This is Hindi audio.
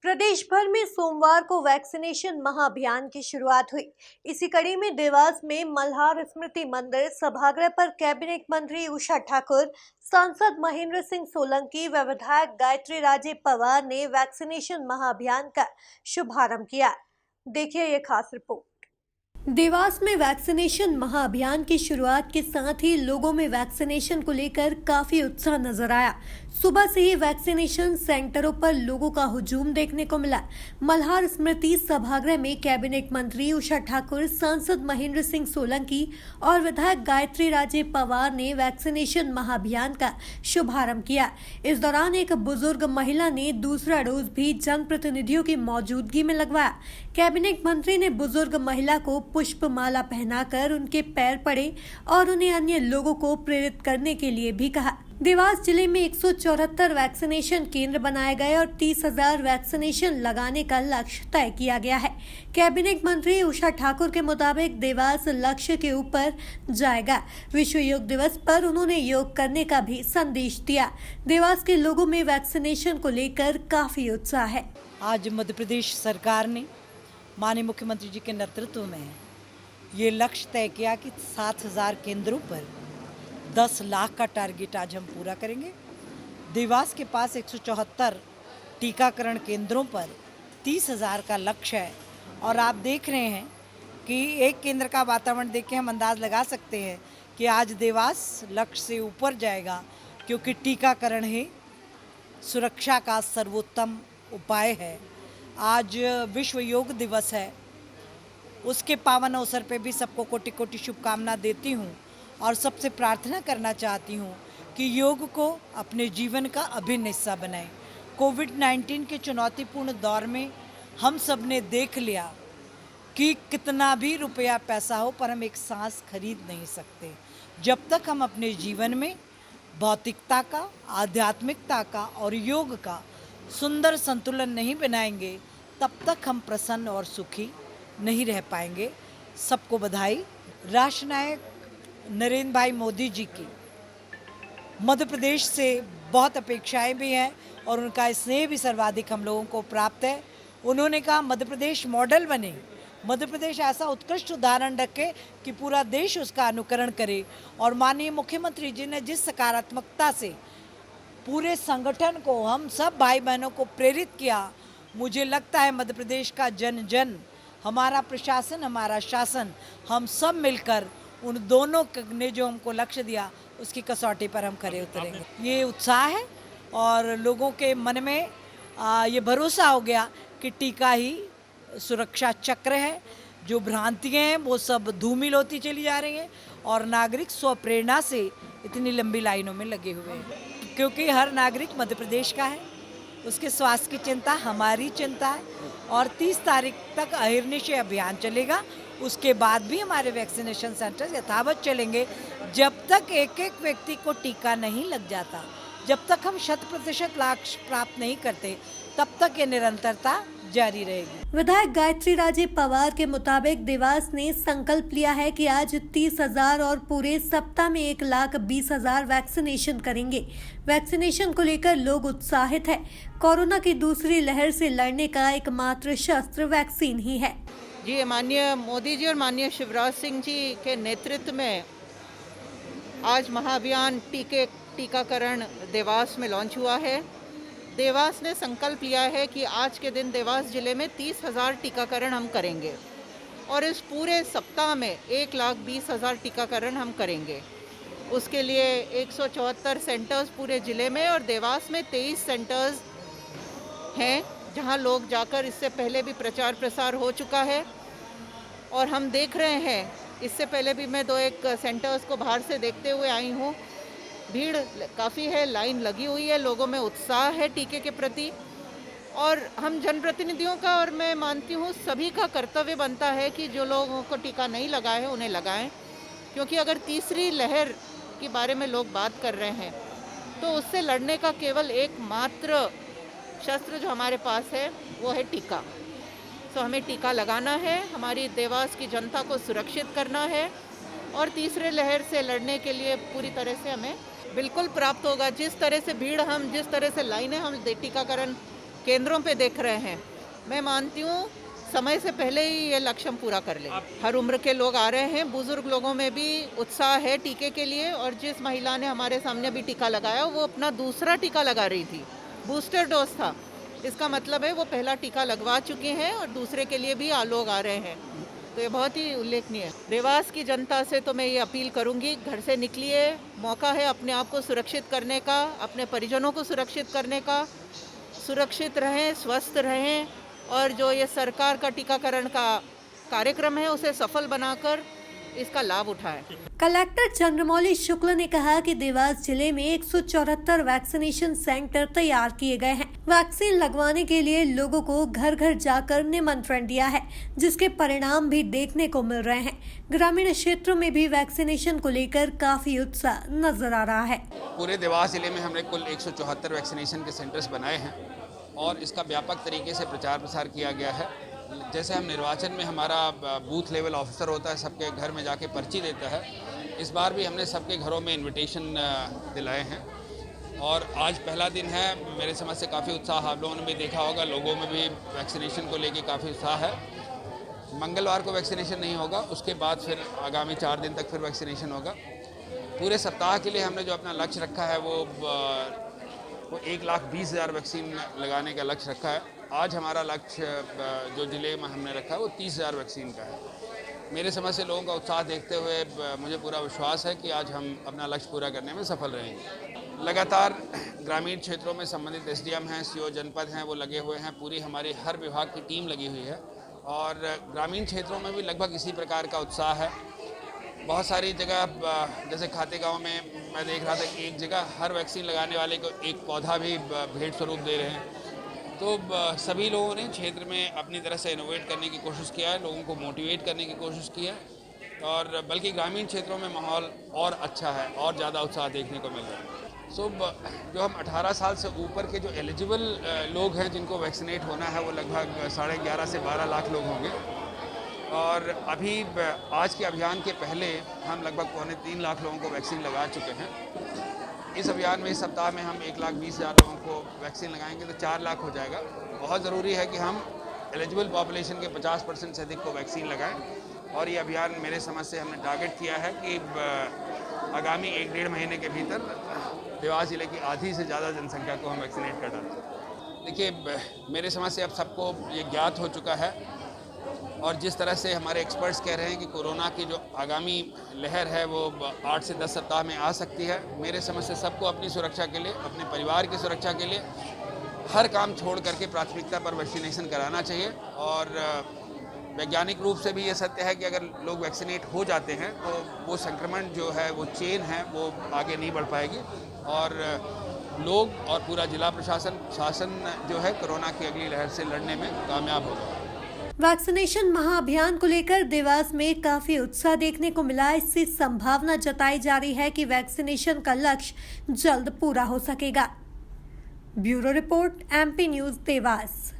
प्रदेश भर में सोमवार को वैक्सीनेशन महाअभियान की शुरुआत हुई। इसी कड़ी में देवास में मल्हार स्मृति मंदिर सभागृह पर कैबिनेट मंत्री उषा ठाकुर, सांसद महेंद्र सिंह सोलंकी व विधायक गायत्री राजे पवार ने वैक्सीनेशन महाअभियान का शुभारंभ किया। देखिए ये खास रिपोर्ट। देवास में वैक्सीनेशन महाअभियान की शुरुआत के साथ ही लोगों में वैक्सीनेशन को लेकर काफी उत्साह नजर आया। सुबह से ही वैक्सीनेशन सेंटरों पर लोगों का हुजूम देखने को मिला। मल्हार स्मृति सभागृह में कैबिनेट मंत्री उषा ठाकुर, सांसद महेंद्र सिंह सोलंकी और विधायक गायत्री राजे पवार ने वैक्सीनेशन महाअभियान का शुभारंभ किया। इस दौरान एक बुजुर्ग महिला ने दूसरा डोज भी जनप्रतिनिधियों की मौजूदगी में लगवाया। कैबिनेट मंत्री ने बुजुर्ग महिला को पुष्प माला पहनाकर उनके पैर पड़े और उन्हें अन्य लोगों को प्रेरित करने के लिए भी कहा। देवास जिले में 174 वैक्सीनेशन केंद्र बनाए गए और 30,000 वैक्सीनेशन लगाने का लक्ष्य तय किया गया है। कैबिनेट मंत्री उषा ठाकुर के मुताबिक देवास लक्ष्य के ऊपर जाएगा। विश्व योग दिवस पर उन्होंने योग करने का भी संदेश दिया। देवास के लोगों में वैक्सीनेशन को लेकर काफी उत्साह है। आज मध्य प्रदेश सरकार ने माननीय मुख्यमंत्री जी के नेतृत्व में ये लक्ष्य तय किया कि 7,000 केंद्रों पर 10 लाख का टारगेट आज हम पूरा करेंगे। देवास के पास 174 टीकाकरण केंद्रों पर 30,000 का लक्ष्य है और आप देख रहे हैं कि एक केंद्र का वातावरण देख के हम अंदाज लगा सकते हैं कि आज देवास लक्ष्य से ऊपर जाएगा, क्योंकि टीकाकरण ही सुरक्षा का सर्वोत्तम उपाय है। आज विश्व योग दिवस है, उसके पावन अवसर पे भी सबको कोटि कोटि शुभकामना देती हूँ और सबसे प्रार्थना करना चाहती हूँ कि योग को अपने जीवन का अभिन्न हिस्सा बनाएं। कोविड-19 के चुनौतीपूर्ण दौर में हम सब ने देख लिया कि कितना भी रुपया पैसा हो पर हम एक सांस खरीद नहीं सकते। जब तक हम अपने जीवन में भौतिकता का, आध्यात्मिकता का और योग का सुंदर संतुलन नहीं बनाएंगे, तब तक हम प्रसन्न और सुखी नहीं रह पाएंगे। सबको बधाई। राष्ट्रनायक नरेंद्र भाई मोदी जी की मध्य प्रदेश से बहुत अपेक्षाएं भी हैं और उनका स्नेह भी सर्वाधिक हम लोगों को प्राप्त है। उन्होंने कहा मध्य प्रदेश मॉडल बने, मध्य प्रदेश ऐसा उत्कृष्ट उदाहरण रखे कि पूरा देश उसका अनुकरण करे। और माननीय मुख्यमंत्री जी ने जिस सकारात्मकता से पूरे संगठन को, हम सब भाई बहनों को प्रेरित किया, मुझे लगता है मध्य प्रदेश का जन जन, हमारा प्रशासन, हमारा शासन, हम सब मिलकर उन दोनों ने जो हमको लक्ष्य दिया उसकी कसौटी पर हम खरे उतरेंगे। ये उत्साह है और लोगों के मन में ये भरोसा हो गया कि टीका ही सुरक्षा चक्र है। जो भ्रांतियाँ हैं वो सब धूमिल होती चली जा रही हैं और नागरिक स्वप्रेरणा से इतनी लंबी लाइनों में लगे हुए हैं, क्योंकि हर नागरिक मध्य प्रदेश का है। उसके स्वास्थ्य की चिंता हमारी चिंता है और 30 तारीख तक अहिर्निशय अभियान चलेगा। उसके बाद भी हमारे वैक्सीनेशन सेंटर्स यथावत चलेंगे जब तक एक एक व्यक्ति को टीका नहीं लग जाता, जब तक हम 100% लक्ष्य प्राप्त नहीं करते, तब तक ये निरंतरता जारी रहेगी। विधायक गायत्री राजे पवार के मुताबिक देवास ने संकल्प लिया है कि आज 30,000 और पूरे सप्ताह में 1,20,000 वैक्सीनेशन करेंगे। वैक्सीनेशन को लेकर लोग उत्साहित है। कोरोना की दूसरी लहर से लड़ने का एकमात्र शस्त्र वैक्सीन ही है। जी, माननीय मोदी जी और माननीय शिवराज सिंह जी के नेतृत्व में आज महाअभियान टीकाकरण देवास में लॉन्च हुआ है। देवास ने संकल्प लिया है कि आज के दिन देवास जिले में 30,000 टीकाकरण हम करेंगे और इस पूरे सप्ताह में 1,20,000 टीकाकरण हम करेंगे। उसके लिए 174 सेंटर्स पूरे ज़िले में और देवास में 23 सेंटर्स हैं जहां लोग जाकर, इससे पहले भी प्रचार प्रसार हो चुका है और हम देख रहे हैं, इससे पहले भी मैं 2-1 सेंटर्स को बाहर से देखते हुए आई हूं। भीड़ काफ़ी है, लाइन लगी हुई है, लोगों में उत्साह है टीके के प्रति और हम जनप्रतिनिधियों का और मैं मानती हूँ सभी का कर्तव्य बनता है कि जो लोगों को टीका नहीं लगाए हैं उन्हें लगाएं, क्योंकि अगर तीसरी लहर के बारे में लोग बात कर रहे हैं तो उससे लड़ने का केवल एकमात्र शस्त्र जो हमारे पास है वो है टीका। तो हमें टीका लगाना है, हमारी देवास की जनता को सुरक्षित करना है और तीसरे लहर से लड़ने के लिए पूरी तरह से हमें बिल्कुल प्राप्त होगा। जिस तरह से भीड़, हम जिस तरह से लाइनें हम टीकाकरण केंद्रों पे देख रहे हैं, मैं मानती हूँ समय से पहले ही ये लक्ष्य हम पूरा कर लेंगे। हर उम्र के लोग आ रहे हैं, बुजुर्ग लोगों में भी उत्साह है टीके के लिए, और जिस महिला ने हमारे सामने भी टीका लगाया वो अपना दूसरा टीका लगा रही थी, बूस्टर डोज था। इसका मतलब है वो पहला टीका लगवा चुके हैं और दूसरे के लिए भी लोग आ रहे हैं, तो ये बहुत ही उल्लेखनीय है। देवास की जनता से तो मैं ये अपील करूंगी, घर से निकलिए, मौका है अपने आप को सुरक्षित करने का, अपने परिजनों को सुरक्षित करने का, सुरक्षित रहें, स्वस्थ रहें, और जो ये सरकार का टीकाकरण का कार्यक्रम है उसे सफल बनाकर इसका लाभ उठाएं। कलेक्टर चंद्रमौली शुक्ल ने कहा कि देवास जिले में 174 वैक्सीनेशन सेंटर तैयार किए गए हैं। वैक्सीन लगवाने के लिए लोगों को घर घर जाकर निमंत्रण दिया है, जिसके परिणाम भी देखने को मिल रहे हैं। ग्रामीण क्षेत्रों में भी वैक्सीनेशन को लेकर काफी उत्साह नजर आ रहा है। पूरे देवास जिले में हमने कुल 174 वैक्सीनेशन के सेंटर्स बनाए हैं और इसका व्यापक तरीके से प्रचार प्रसार किया गया है। जैसे हम निर्वाचन में हमारा बूथ लेवल ऑफिसर होता है, सबके घर में जाके पर्ची देता है, इस बार भी हमने सबके घरों में इनविटेशन दिलाए हैं और आज पहला दिन है। मेरे समझ से काफ़ी उत्साह आप लोगों ने भी देखा होगा, लोगों में भी वैक्सीनेशन को लेके काफ़ी उत्साह है। मंगलवार को वैक्सीनेशन नहीं होगा, उसके बाद फिर आगामी 4 दिन तक फिर वैक्सीनेशन होगा। पूरे सप्ताह के लिए हमने जो अपना लक्ष्य रखा है वो 1,20,000 वैक्सीन लगाने का लक्ष्य रखा है। आज हमारा लक्ष्य जो जिले में हमने रखा है वो 30,000 वैक्सीन का है। मेरे समझ से लोगों का उत्साह देखते हुए मुझे पूरा विश्वास है कि आज हम अपना लक्ष्य पूरा करने में सफल रहेंगे। लगातार ग्रामीण क्षेत्रों में संबंधित एसडीएम हैं, सीओ जनपद हैं, वो लगे हुए हैं। पूरी हमारी हर विभाग की टीम लगी हुई है और ग्रामीण क्षेत्रों में भी लगभग इसी प्रकार का उत्साह है। बहुत सारी जगह जैसे खातेगांव में मैं देख रहा था कि एक जगह हर वैक्सीन लगाने वाले को एक पौधा भी भेंट स्वरूप दे रहे हैं। तो सभी लोगों ने क्षेत्र में अपनी तरह से इनोवेट करने की कोशिश किया है, लोगों को मोटिवेट करने की कोशिश की है और बल्कि ग्रामीण क्षेत्रों में माहौल और अच्छा है और ज़्यादा उत्साह देखने को मिल रहा है। सो जो हम 18 साल से ऊपर के जो एलिजिबल लोग हैं जिनको वैक्सीनेट होना है वो लगभग 11.5 से 12 लाख लोग होंगे और अभी आज के अभियान के पहले हम लगभग 2.25 लाख लोगों को वैक्सीन लगा चुके हैं। इस अभियान में इस सप्ताह में हम 1,20,000 लोगों को वैक्सीन लगाएंगे तो 4 लाख हो जाएगा। बहुत ज़रूरी है कि हम एलिजिबल पॉपुलेशन के 50% से अधिक को वैक्सीन लगाएं और ये अभियान मेरे समझ से हमने टारगेट किया है कि आगामी 1-1.5 महीने के भीतर देवास जिले की आधी से ज़्यादा जनसंख्या को हम वैक्सीनेट कर डालें। देखिए, मेरे समझ से अब सबको ये ज्ञात हो चुका है और जिस तरह से हमारे एक्सपर्ट्स कह रहे हैं कि कोरोना की जो आगामी लहर है वो 8 से 10 सप्ताह में आ सकती है। मेरे समझ से सबको अपनी सुरक्षा के लिए, अपने परिवार की सुरक्षा के लिए हर काम छोड़ करके प्राथमिकता पर वैक्सीनेशन कराना चाहिए और वैज्ञानिक रूप से भी ये सत्य है कि अगर लोग वैक्सीनेट हो जाते हैं तो वो संक्रमण जो है वो चेन है वो आगे नहीं बढ़ पाएगी और लोग और पूरा जिला शासन जो है कोरोना की अगली लहर से लड़ने में कामयाब होगा। वैक्सीनेशन महाअभियान को लेकर देवास में काफी उत्साह देखने को मिला। इससे संभावना जताई जा रही है कि वैक्सीनेशन का लक्ष्य जल्द पूरा हो सकेगा। Bureau report, MP news, Dewas.